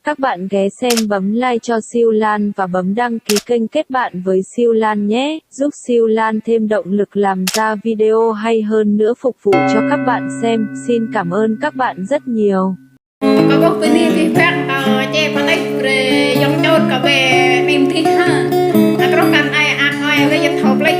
Các bạn ghé xem bấm like cho Siêu Lan và bấm đăng ký kênh kết bạn với Siêu Lan nhé, giúp Siêu Lan thêm động lực làm ra video hay hơn nữa phục vụ cho các bạn xem. Xin cảm ơn các bạn rất nhiều. Có bốc bên đi thì phát chè phát ấy rồi giống chốt cả về tìm thì ha có cần ai ăn ai với dân học lấy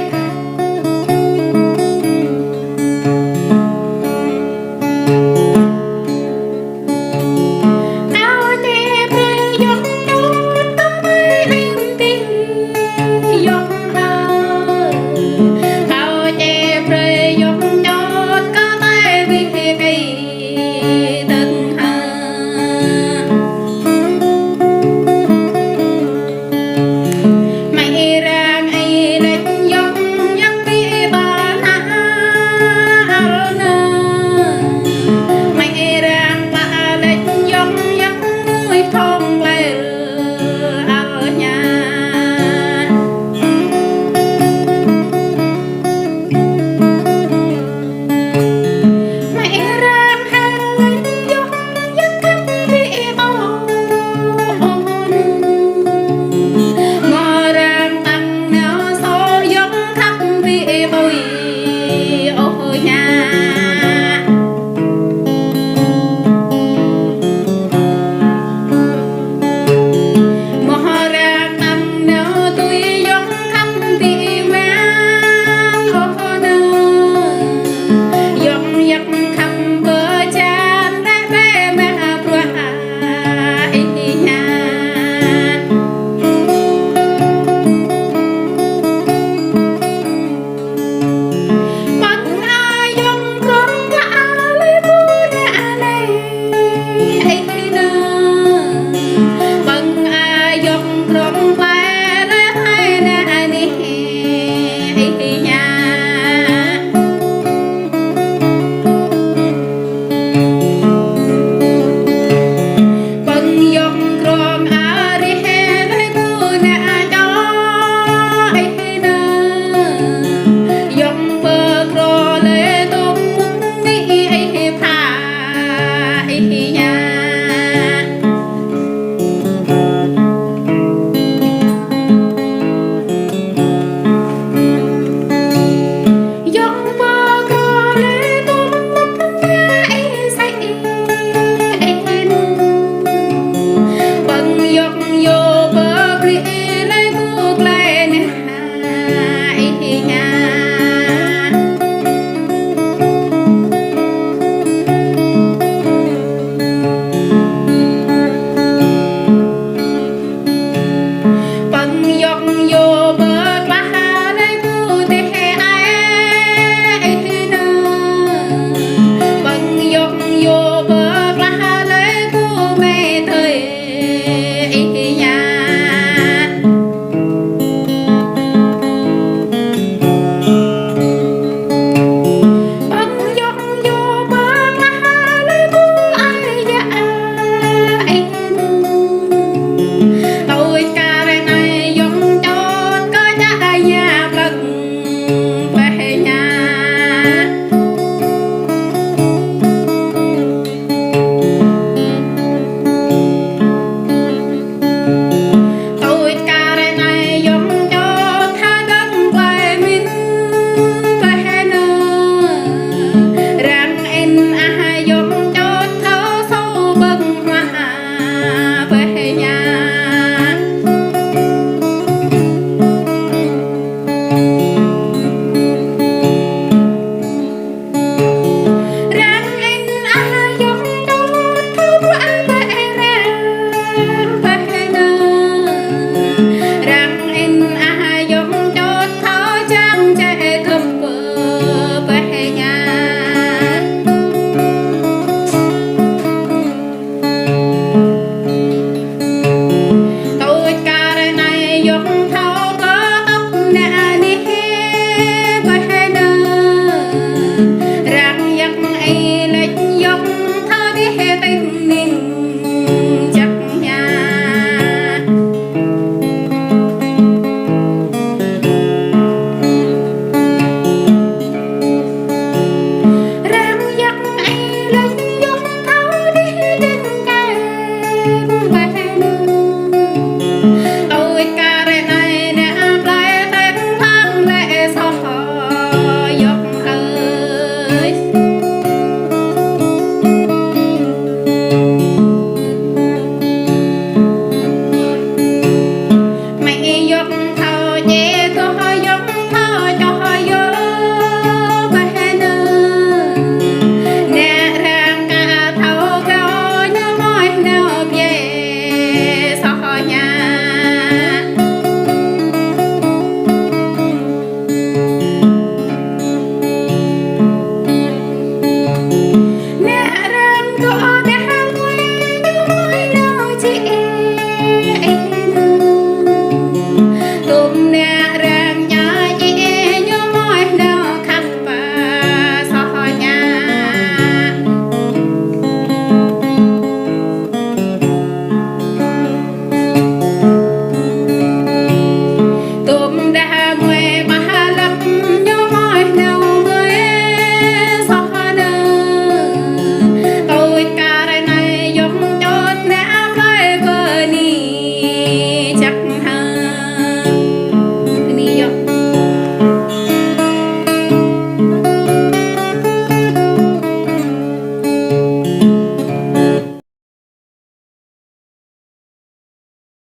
Hãy subscribe cho kênh Ghiền Mì Gõ để không bỏ lỡ